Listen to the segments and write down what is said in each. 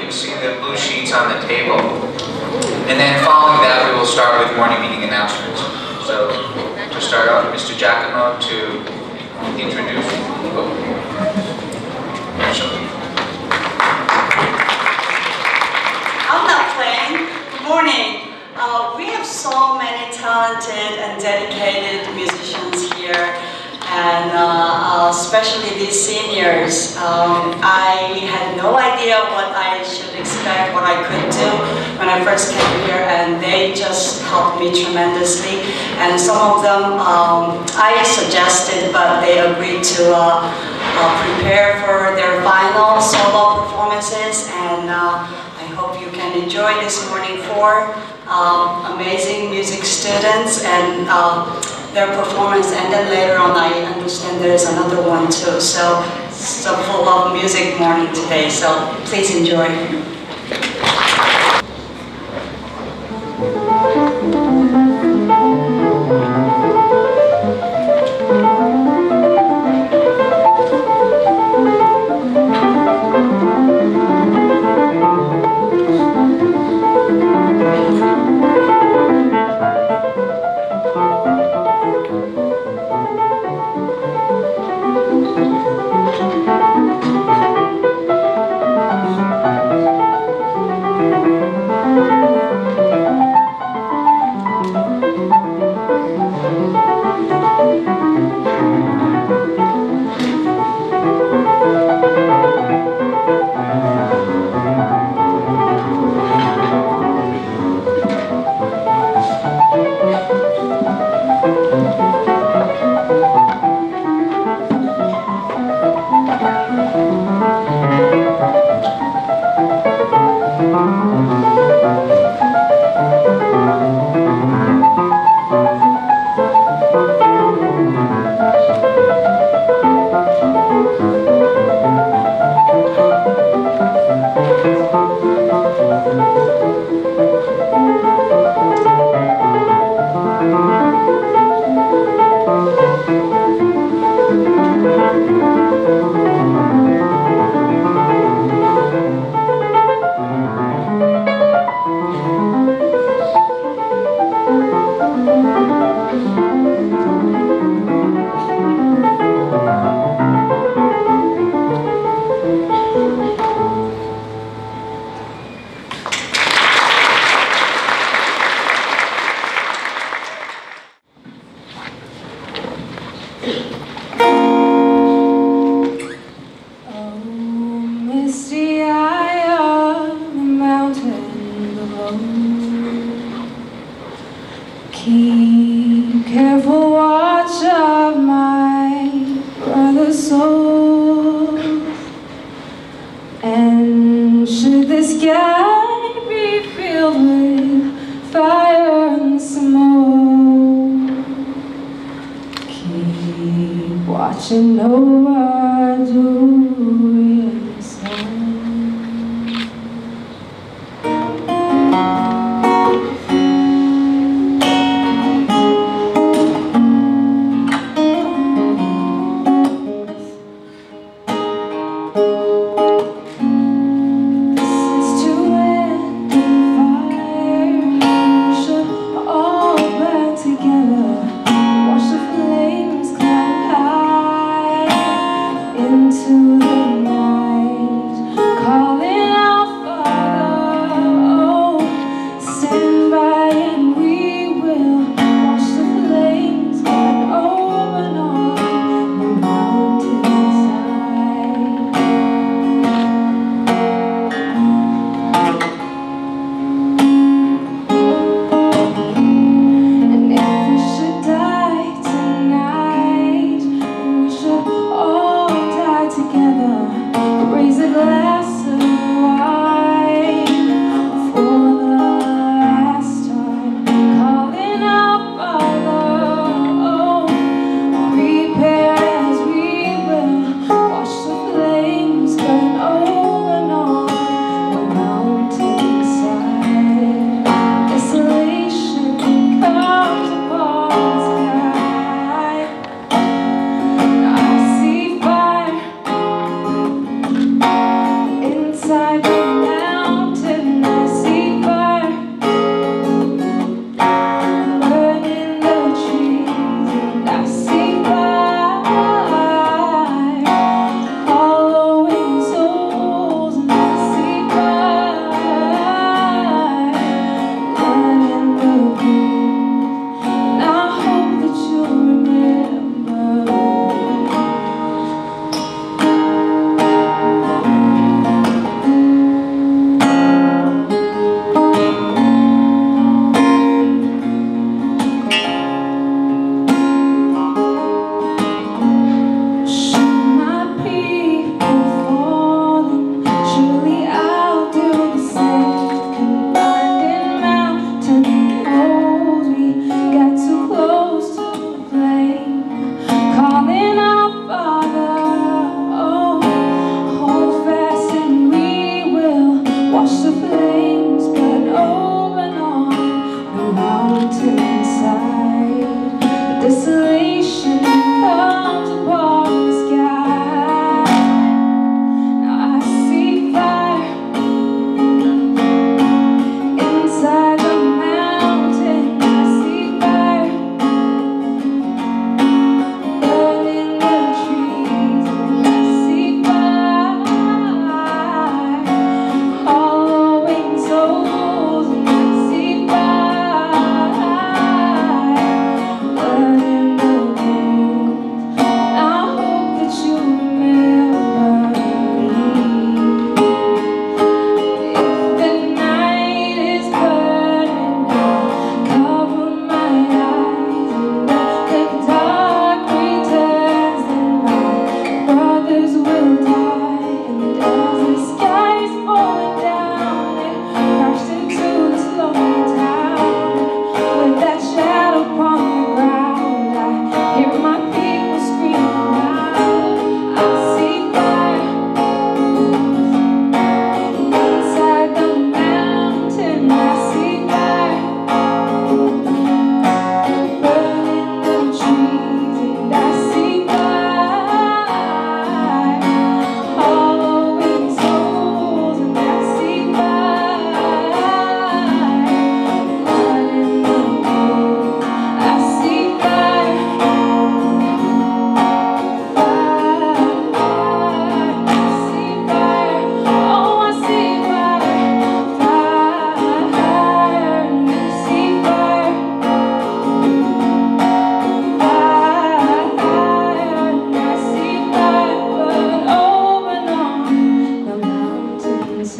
can see the blue sheets on the table. And then following that, we will start with morning meeting announcements. So to start off, Mr. Giacomo to introduce. I'm not playing. Good morning. We have so many talented and dedicated musicians here, and especially these seniors. I had no idea what I should expect, what I could do when I first came here, and they just helped me tremendously. And some of them I suggested, but they agreed to prepare for their final solo performances, and I hope you can enjoy this morning for amazing music students and their performance, and then later on I understand there's another one too. So it's a full of music morning today, so please enjoy. Keep careful watch of my brother's soul, and should the sky be filled with fire and smoke, keep watching over doing so. Watch the flames climb high.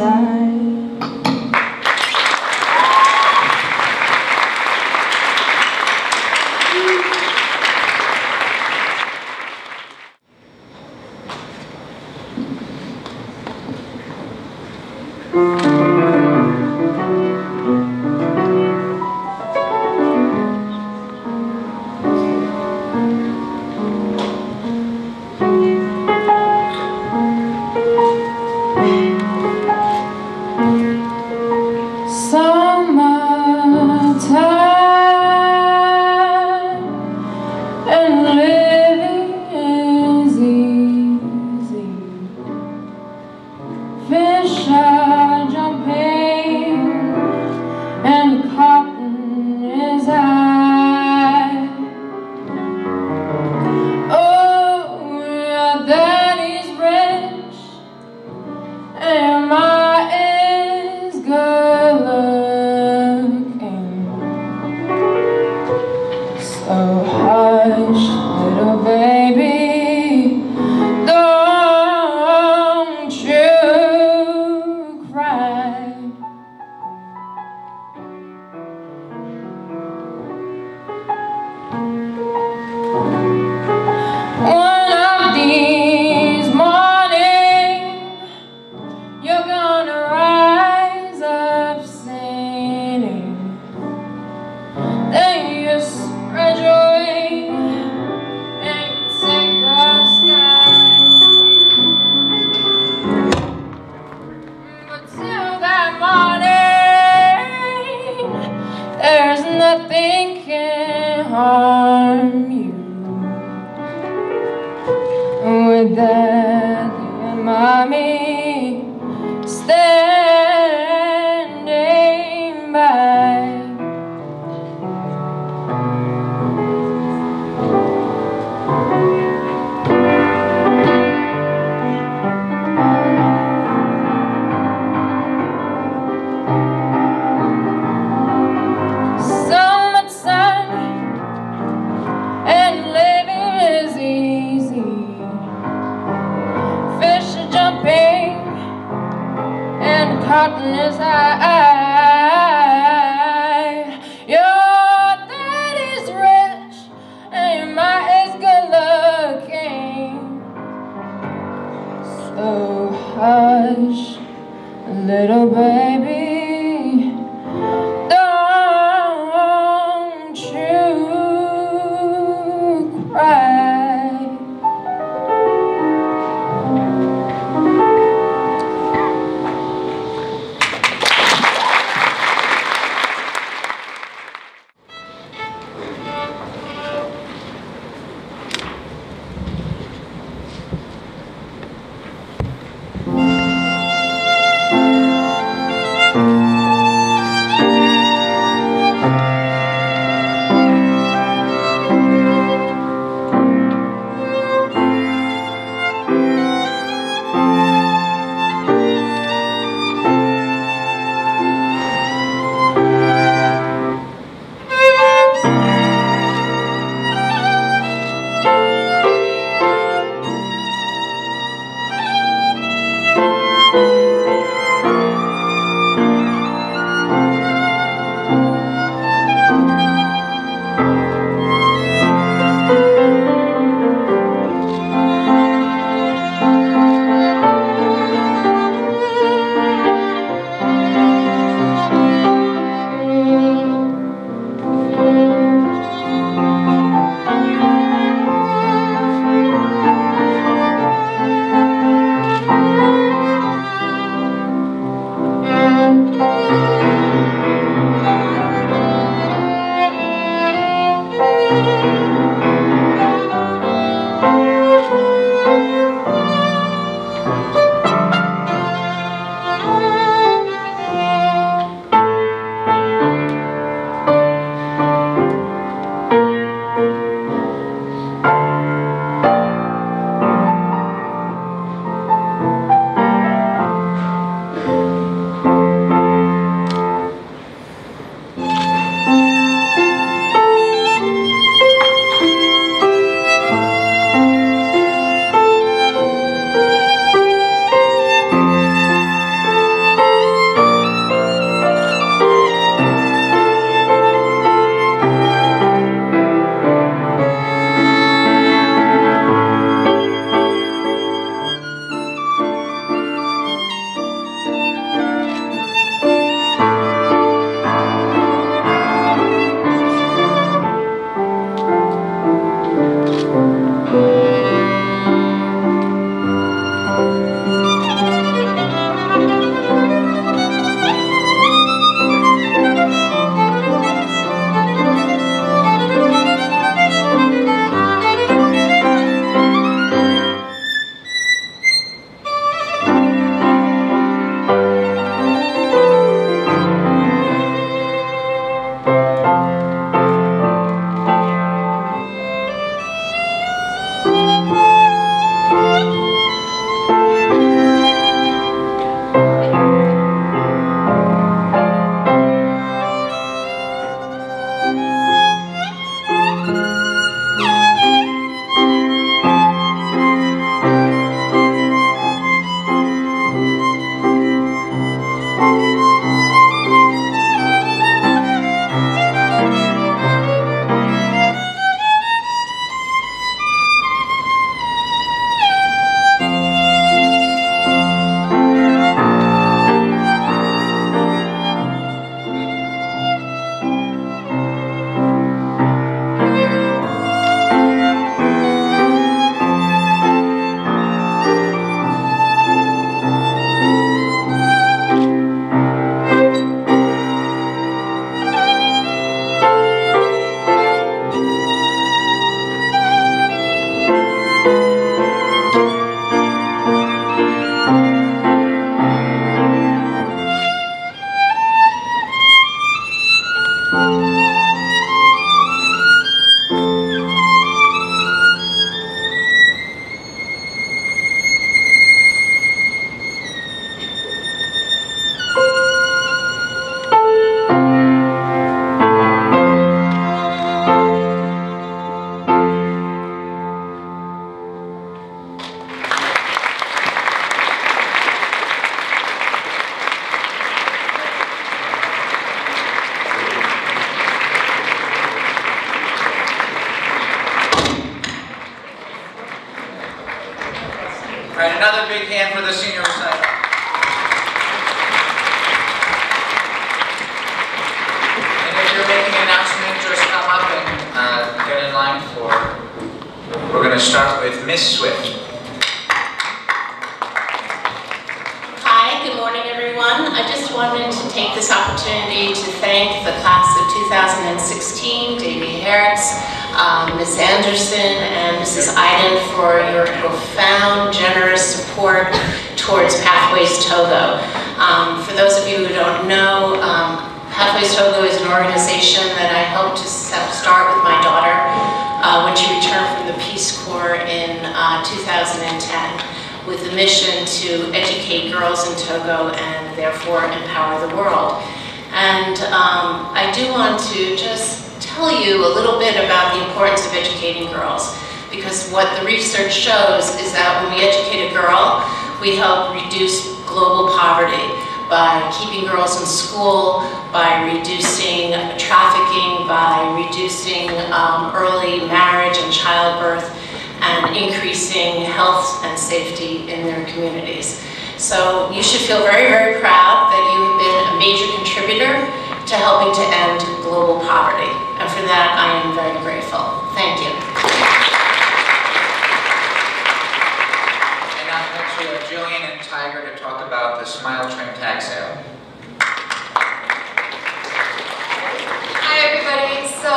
inside. Nothing can harm you. With Daddy and Mommy standing by. Cotton is high. Your daddy's rich and my is good looking. So hush, little baby, don't you cry. All right, another big hand for the senior recital. And if you're making an announcement, just come up and get in line for, we're going to start with Miss Swift. Hi, good morning everyone. I just wanted to take this opportunity to thank the class of 2016, Davy Hertz, Ms. Anderson and Mrs. Iden for your profound, generous support towards Pathways Togo. For those of you who don't know, Pathways Togo is an organization that I helped to start with my daughter when she returned from the Peace Corps in 2010 with the mission to educate girls in Togo and therefore empower the world. And I do want to just tell you a little bit about the importance of educating girls, because what the research shows is that when we educate a girl, we help reduce global poverty by keeping girls in school, by reducing trafficking, by reducing early marriage and childbirth, and increasing health and safety in their communities. So you should feel very, very proud that you have been a major contributor to helping to end global poverty. And for that, I am very grateful. Thank you. And now next we have Jillian and Tiger to talk about the Smile Train tag sale. Hi everybody. So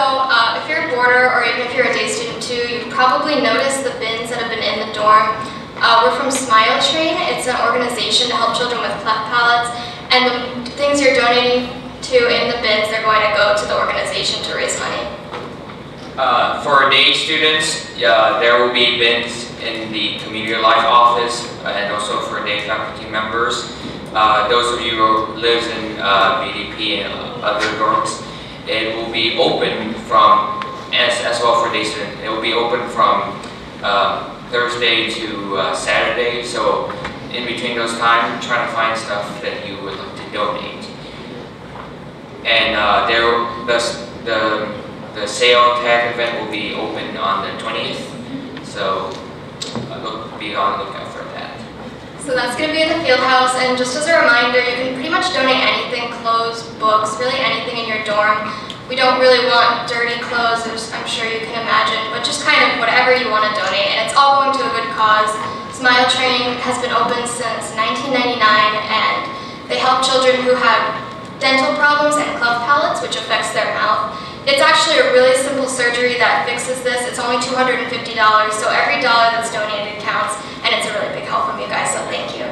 if you're a boarder or even if you're a day student too, you've probably noticed the bins that have been in the dorm. We're from Smile Train. It's an organization to help children with cleft palates, and the things you're donating to in the bins, they're going to go to the organization to raise money. For day students, there will be bins in the community life office and also for day faculty members. Those of you who live in BDP and other dorms, it will be open from, as well for day students, it will be open from Thursday to Saturday. So in between those times, trying to find stuff that you would like to donate. And the sale tag event will be open on the 20th, so be on the lookout for that. So that's going to be in the field house, and just as a reminder, you can pretty much donate anything, clothes, books, really anything in your dorm. We don't really want dirty clothes, I'm sure you can imagine, but just kind of whatever you want to donate, and it's all going to a good cause. Smile Train has been open since 1999, and they help children who have dental problems and cleft palates, which affects their mouth. It's actually a really simple surgery that fixes this. It's only $250, so every dollar that's donated counts, and it's a really big help from you guys, so thank you.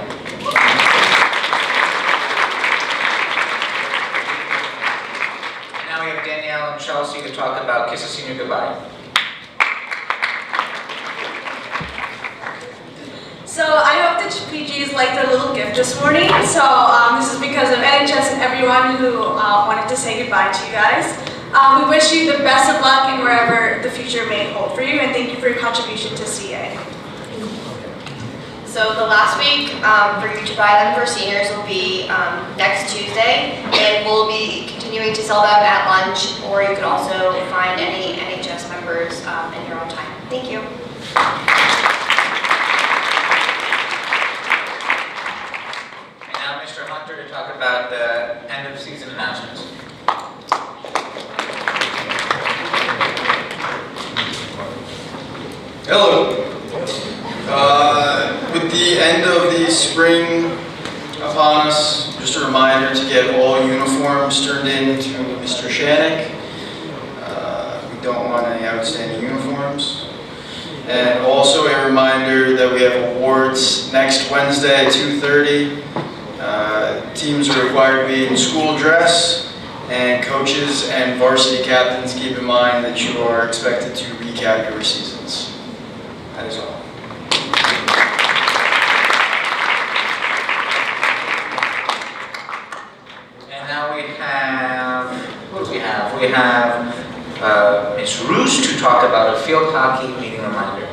Now we have Danielle and Chelsea to talk about Kiss a Senior Goodbye. So I hope that PGs liked their little gift this morning. So this is because of NHS and everyone who wanted to say goodbye to you guys. We wish you the best of luck in wherever the future may hold for you, and thank you for your contribution to CA. So the last week for you to buy them for seniors will be next Tuesday, and we'll be continuing to sell them at lunch, or you could also find any NHS members in your own time. Thank you. And now Mr. Hunter to talk about the end of season announcements. Hello. With the end of the spring upon us, just a reminder to get all uniforms turned in to Mr. Shanik. We don't want any outstanding uniforms. And also a reminder that we have awards next Wednesday at 2:30. Teams are required to be in school dress, and coaches and varsity captains, keep in mind that you are expected to recap your seasons. That is all. And now we have, what do we have? We have Ms. Roos to talk about a field hockey meeting reminder.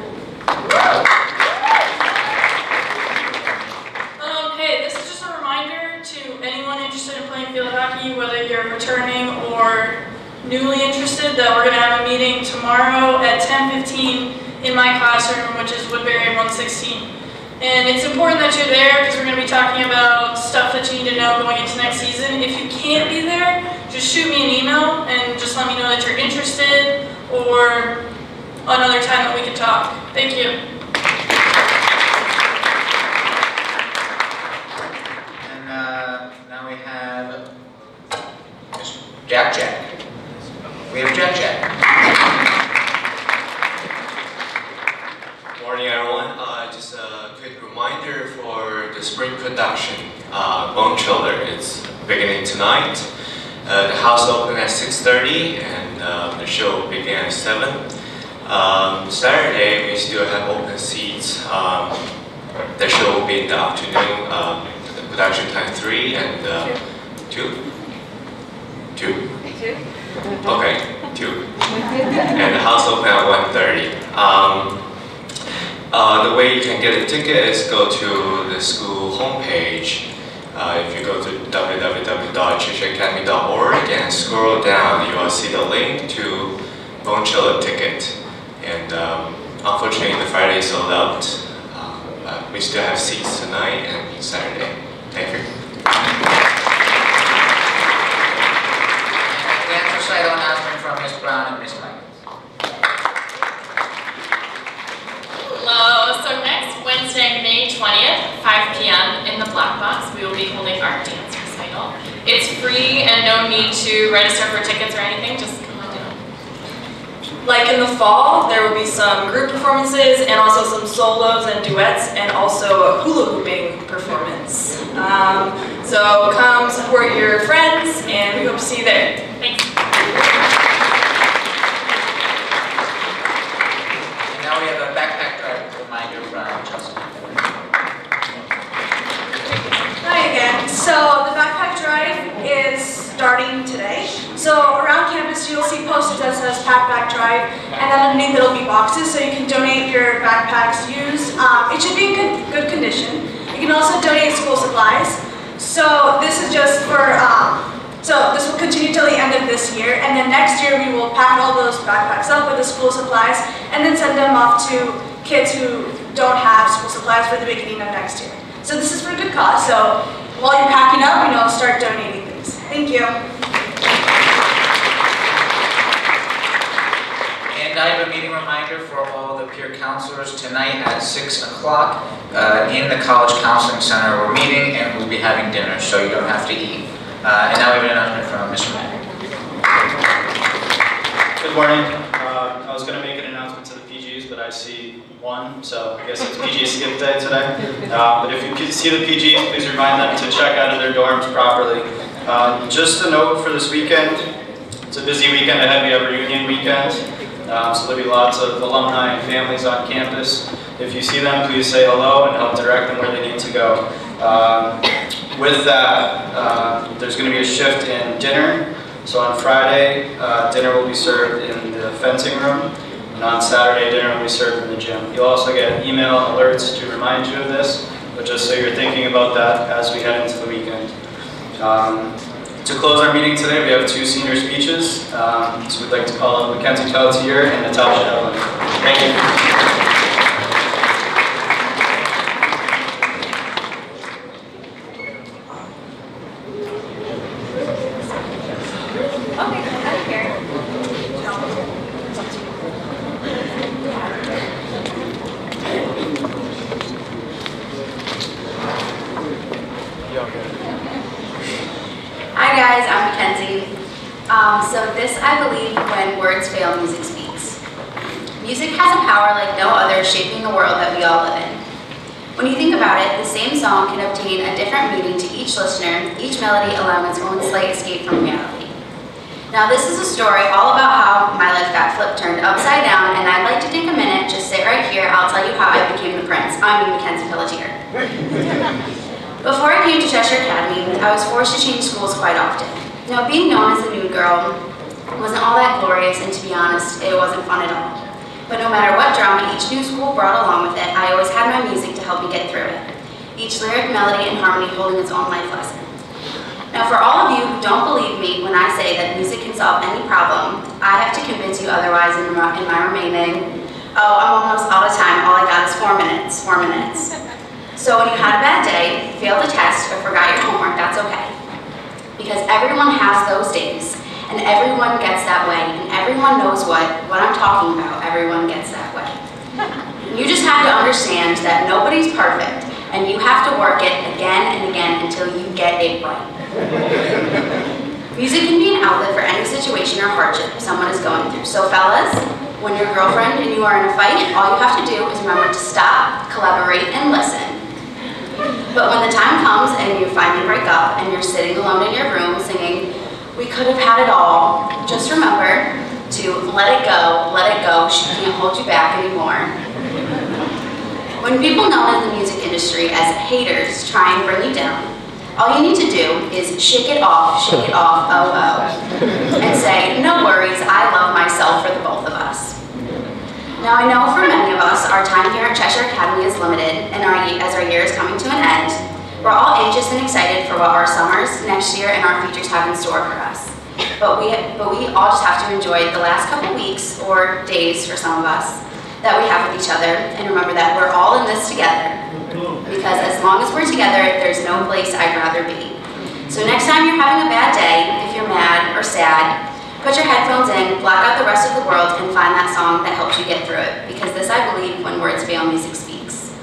Hey, this is just a reminder to anyone interested in playing field hockey, whether you're returning or newly interested, that we're going to have a meeting tomorrow at 10:15 in my classroom, which is Woodbury 116. And it's important that you're there because we're going to be talking about stuff that you need to know going into next season. If you can't be there, just shoot me an email and just let me know that you're interested, or another time that we can talk. Thank you. And now we have Jack. We have Jack. Morning everyone, just a quick reminder for the spring production, Bone Chiller. It's beginning tonight. The house opened at 6:30 and the show will begin at 7. Saturday we still have open seats. The show will be in the afternoon, the production time 3 and 2? 2? Okay, 2. And the house open at 1:30. The way you can get a ticket is go to the school homepage. If you go to www.churchacademy.org and scroll down, you will see the link to Bone Chiller ticket. And unfortunately, the Friday is sold out. But we still have seats tonight and Saturday. Thank you. And the exercise announcement from Ms. Brown and Ms. Mike. Hello, so next Wednesday, May 20th, 5 p.m. in the Black Box, we will be holding our dance recital. It's free and no need to register for tickets or anything, just come on down. Like in the fall, there will be some group performances and also some solos and duets and also a hula hooping performance. So come support your friends and we hope to see you there. Thanks. And now we have a backpack drive reminder from Chelsea. Hi again. So the backpack drive is starting today. So around campus you'll see posters that says Pack Back Drive, and then underneath it'll be boxes so you can donate your backpacks used. It should be in good condition. You can also donate school supplies. So this is just for, so this will continue till the end of this year, and then next year we will pack all those backpacks up with the school supplies and then send them off to kids who don't have school supplies for the beginning of next year. So this is for a good cause, so while you're packing up, start donating things. Thank you. And I have a meeting reminder for all the peer counselors tonight at 6 o'clock in the College Counseling Center. We're meeting and we'll be having dinner, so you don't have to eat. And now we have an announcement from Mr. Mack. Good morning. I was going to make an announcement to the PGs, but I see one, so I guess it's PG skip day today. But if you see the PGs, please remind them to check out of their dorms properly. Just a note for this weekend, it's a busy weekend ahead. We have reunion weekend, so there'll be lots of alumni and families on campus. If you see them, please say hello and help direct them where they need to go. With that, there's going to be a shift in dinner. So on Friday, dinner will be served in the fencing room. And on Saturday, dinner will be served in the gym. You'll also get email alerts to remind you of this, but just so you're thinking about that as we head into the weekend. To close our meeting today, we have 2 senior speeches. So we'd like to call on Mackenzie Peltier and Natasha Evelyn. Thank you. Hi guys, I'm Mackenzie. So this, I believe, when words fail, music speaks. Music has a power like no other shaping the world that we all live in. When you think about it, the same song can obtain a different meaning to each listener, each melody allowing its own slight escape from reality. Now this is a story all about how my life got flipped, turned upside down, and I'd like to take a minute, just sit right here, I'll tell you how I became the prince. I'm Mackenzie Pelletier. Before I came to Cheshire Academy, I was forced to change schools quite often. Now, being known as the nude girl wasn't all that glorious, and to be honest, it wasn't fun at all. But no matter what drama each new school brought along with it, I always had my music to help me get through it. Each lyric, melody, and harmony holding its own life lesson. Now, for all of you who don't believe me when I say that music can solve any problem, I have to convince you otherwise in my remaining, I'm almost out of time, all I got is 4 minutes, 4 minutes. So when you had a bad day, failed a test, or forgot your homework, that's okay. Because everyone has those days, and everyone gets that way, and everyone knows what I'm talking about, everyone gets that way. You just have to understand that nobody's perfect, and you have to work it again and again until you get it right. Music can be an outlet for any situation or hardship someone is going through. So fellas, when your girlfriend and you are in a fight, all you have to do is remember to stop, collaborate, and listen. But when the time comes and you finally break up and you're sitting alone in your room singing, "We could have had it all," just remember to let it go, she can't hold you back anymore. When people known in the music industry as haters try and bring you down, all you need to do is shake it off, oh oh, and say, "No worries, I love myself for the both of us." Now I know for many of us, our time here at Cheshire Academy is limited, and as our year is coming to an end, we're all anxious and excited for what our summers, next year, and our futures have in store for us. But we all just have to enjoy the last couple weeks, or days for some of us, that we have with each other, and remember that we're all in this together. Because as long as we're together, there's no place I'd rather be. So next time you're having a bad day, if you're mad or sad, put your headphones in, block out the rest of the world, and find that song that helps you get through it. Because this, I believe, when words fail, music speaks.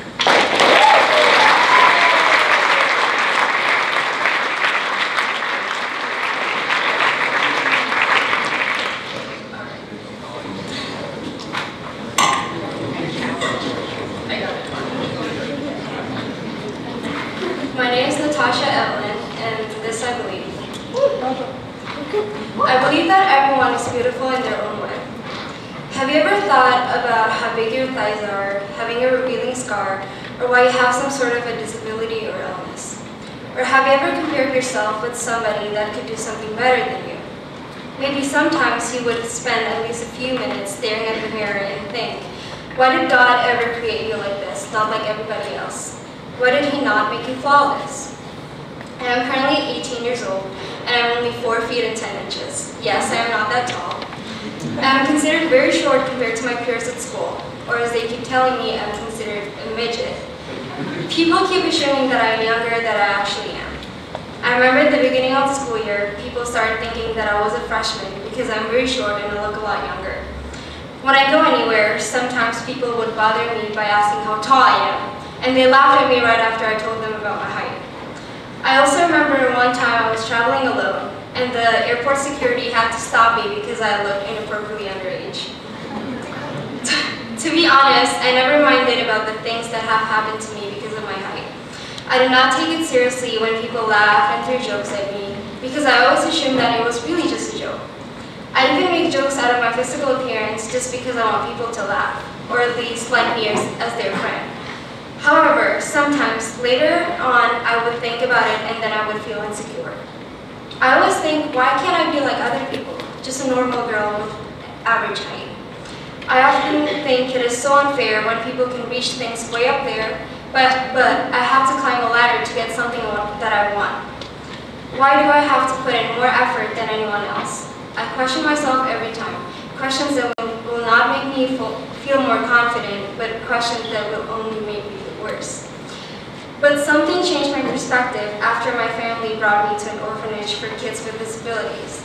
My name is Natasha Evelyn, and this I believe. I believe that everyone is beautiful in their own way. Have you ever thought about how big your thighs are, having a revealing scar, or why you have some sort of a disability or illness? Or have you ever compared yourself with somebody that could do something better than you? Maybe sometimes you would spend at least a few minutes staring at the mirror and think, why did God ever create you like this, not like everybody else? Why did He not make you flawless? I am currently 18 years old, and I'm only 4 feet and 10 inches. Yes, I am not that tall. I am considered very short compared to my peers at school, or as they keep telling me, I'm considered a midget. People keep assuming that I am younger than I actually am. I remember at the beginning of the school year, people started thinking that I was a freshman because I'm very short and I look a lot younger. When I go anywhere, sometimes people would bother me by asking how tall I am, and they laughed at me right after I told them about my height. I also remember one time I was traveling alone, and the airport security had to stop me because I looked inappropriately underage. To be honest, I never minded about the things that have happened to me because of my height. I did not take it seriously when people laugh and threw jokes at me, because I always assumed that it was really just a joke. I even make jokes out of my physical appearance just because I want people to laugh, or at least like me as their friend. However, sometimes later on I would think about it and then I would feel insecure. I always think, why can't I be like other people? Just a normal girl with average height. I often think it is so unfair when people can reach things way up there, but I have to climb a ladder to get something that I want. Why do I have to put in more effort than anyone else? I question myself every time. Questions that will not make me feel more confident, but questions that will only make me feel worse. But something changed my perspective after my family brought me to an orphanage for kids with disabilities.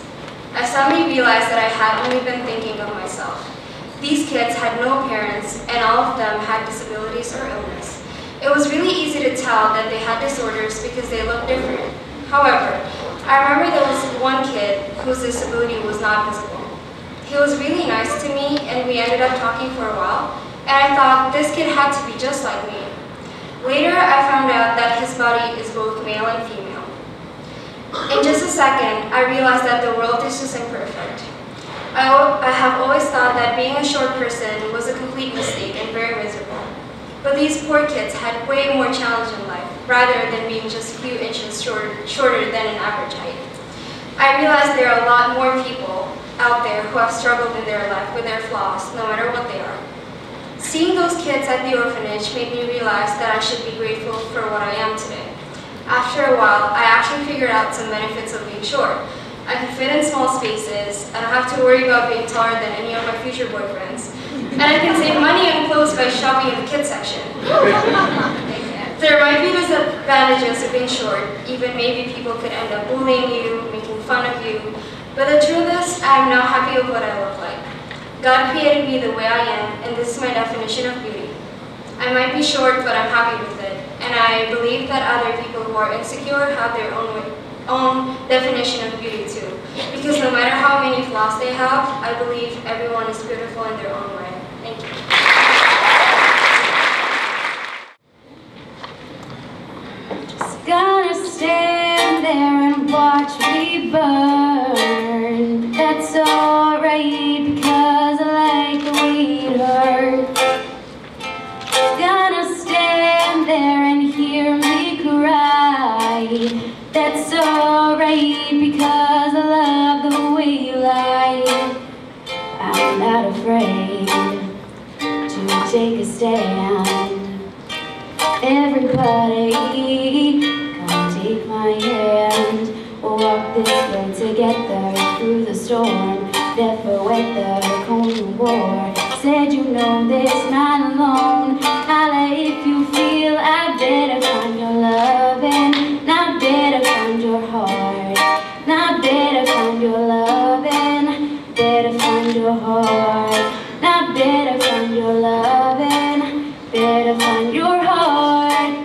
I suddenly realized that I had only been thinking of myself. These kids had no parents, and all of them had disabilities or illness. It was really easy to tell that they had disorders because they looked different. However, I remember there was one kid whose disability was not visible. He was really nice to me, and we ended up talking for a while, and I thought this kid had to be just like me. Later, I found out that his body is both male and female. In just a second, I realized that the world is just imperfect. I have always thought that being a short person was a complete mistake and very miserable. But these poor kids had way more challenge in life, rather than being just a few inches shorter than an average height. I realized there are a lot more people out there who have struggled in their life with their flaws, no matter what they are. Seeing those kids at the orphanage made me realize that I should be grateful for what I am today. After a while, I actually figured out some benefits of being short. I can fit in small spaces, I don't have to worry about being taller than any of my future boyfriends, and I can save money on clothes by shopping in the kids section. There might be disadvantages of being short, even maybe people could end up bullying you, making fun of you, but the truth is, I am now happy with what I look like. God created me the way I am, and this is my definition of beauty. I might be short, but I'm happy with it, and I believe that other people who are insecure have their own definition of beauty too. Because no matter how many flaws they have, I believe everyone is beautiful in their own way. Thank you. Just gonna stand there and watch me burn. That's alright because I like the way it hurts. Gonna stand there and hear me cry. That's alright because I love the way you lie. I'm not afraid to take a stand. Everybody, come take my hand. We'll walk this way together through the storm. Never weather, cold and war. Said you know this, not alone. Holla if you feel I better find your loving. Not better find your heart. Not better find your loving. Better find your heart. Not better find your loving. Better find your heart.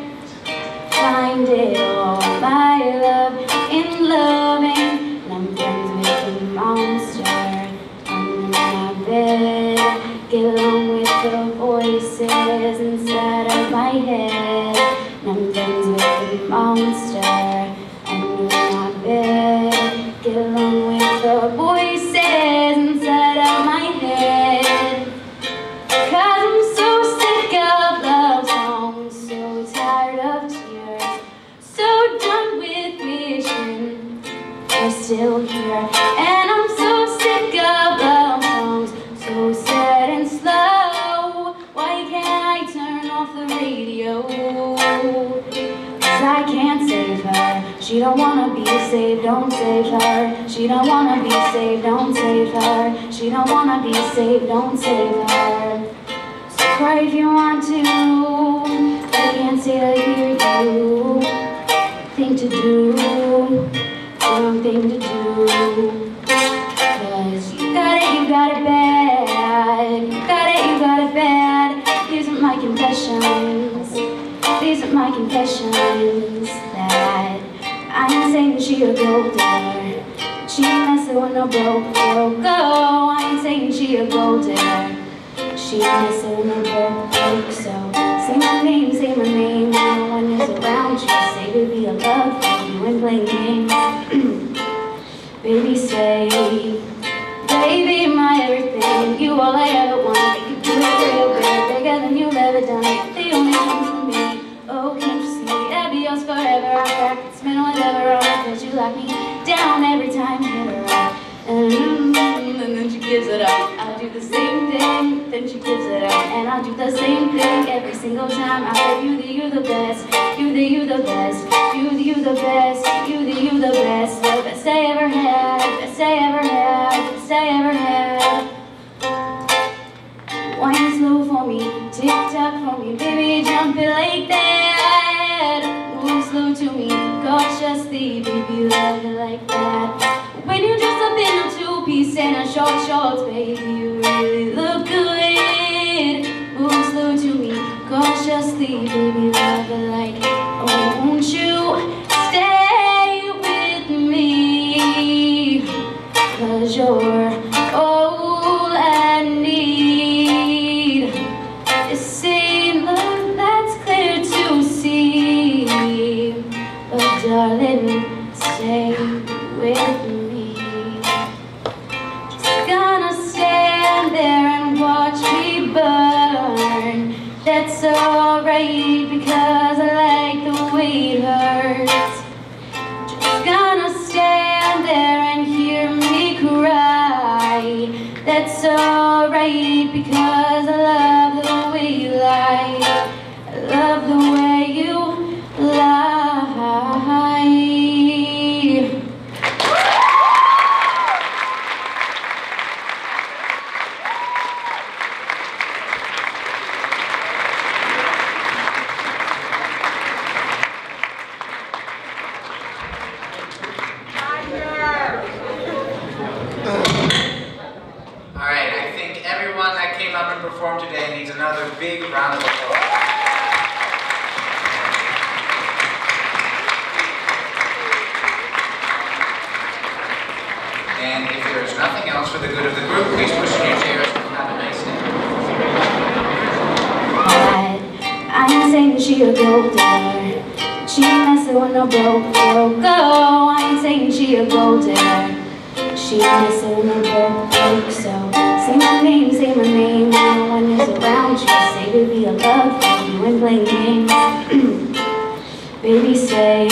Find it all, my love, in loving. And I'm friends with the monster under my bed. Get along with the voices inside of my head. And I'm friends with the monster under my bed. Get along with the voices inside of my head. 'Cause I'm so sick of love songs, so tired of tears, so done with wishing you're still here. And I'm so sick of love songs, so sad and slow. Why can't I turn off the radio? 'Cause I can't save her. She don't wanna be saved, don't save her. She don't wanna be saved, don't save her. She don't wanna be saved, don't save her. So cry if you want to. I can't say I hear you. Thing to do, wrong thing to do. 'Cause you got it bad. You got it bad. These are my confessions. These are my confessions. That I ain't saying she a gold digger. She ain't messing with no broke. I ain't saying she a gold digger. She ain't messing with no broke. So say my name when no one is around you. Say baby I love you and play games. Baby say, baby my everything. You all I ever want. You could do it real big, bigger than you've ever done it. The only one for me. Oh, can't you see? I'll be yours forever. I'm back. It's been whatever. All because you lock me down every time you hit her up. and then she gives it up. I'll do the same thing, then she gives it up, and I'll do the same thing every single time. I say you the best, you the best, you the best, you the best, the best I ever had, best I ever had, best I ever had. Wine slow for me, tick tock for me, baby, jump it like that. Move slow to me, cautiously, baby, love it like that. When you dress up in a two-piece and a short shorts, baby, you really look good. Move slow to me, cautiously, baby, love it like that. Oh, won't you stay with me? 'Cause you're all I need. This ain't love that's clear to see, but darling, stay with me. Just gonna stand there and watch me burn. That's alright because I like the way it hurts. Just gonna stand there and hear me cry. That's alright because I love the way you lie. I love the way you lie. Alright, I think everyone that came up and performed today needs another big round of applause. And if there's nothing else for the good of the group, please push in your chairs and have a nice day. I ain't saying she a gold digger. She ain't messing with no broke. I ain't saying she a gold digger. She ain't messing with no broke. So say my name, when no one is around you. Say baby I love you and playing games. Baby say